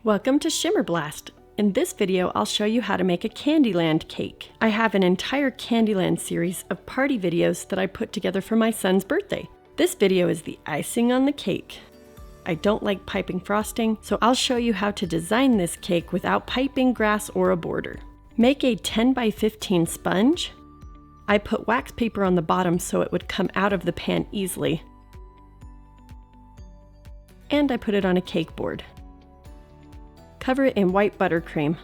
Welcome to Shimmer Blast. In this video, I'll show you how to make a Candyland cake. I have an entire Candyland series of party videos that I put together for my son's birthday. This video is the icing on the cake. I don't like piping frosting, so I'll show you how to design this cake without piping, grass, or a border. Make a 10 by 15 sponge. I put wax paper on the bottom so it would come out of the pan easily. And I put it on a cake board. Cover it in white buttercream.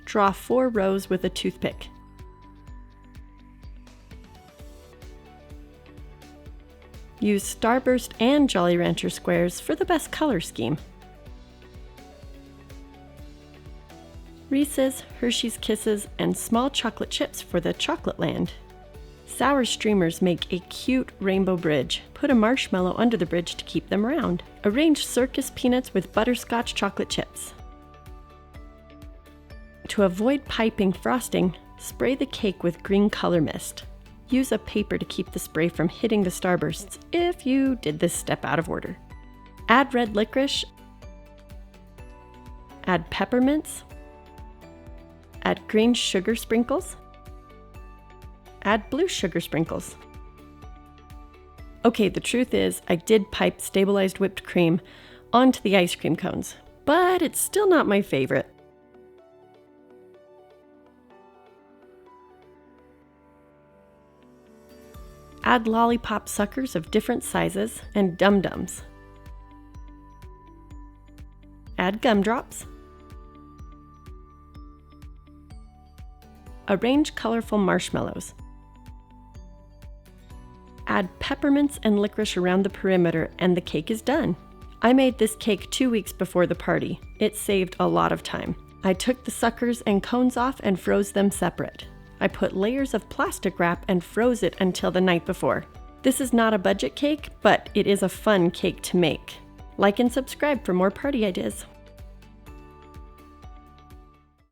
Draw 4 rows with a toothpick. Use Starburst and Jolly Rancher squares for the best color scheme. Reese's, Hershey's Kisses, and small chocolate chips for the chocolate land. Sour streamers make a cute rainbow bridge. Put a marshmallow under the bridge to keep them round. Arrange circus peanuts with butterscotch chocolate chips. To avoid piping frosting, spray the cake with green color mist. Use a paper to keep the spray from hitting the starbursts if you did this step out of order. Add red licorice. Add peppermints. Add green sugar sprinkles. Add blue sugar sprinkles. Okay, the truth is, I did pipe stabilized whipped cream onto the ice cream cones, but it's still not my favorite. Add lollipop suckers of different sizes and dum-dums. Add gumdrops. Arrange colorful marshmallows. Add peppermints and licorice around the perimeter and the cake is done. I made this cake 2 weeks before the party. It saved a lot of time. I took the suckers and cones off and froze them separate. I put layers of plastic wrap and froze it until the night before. This is not a budget cake, but it is a fun cake to make. Like and subscribe for more party ideas.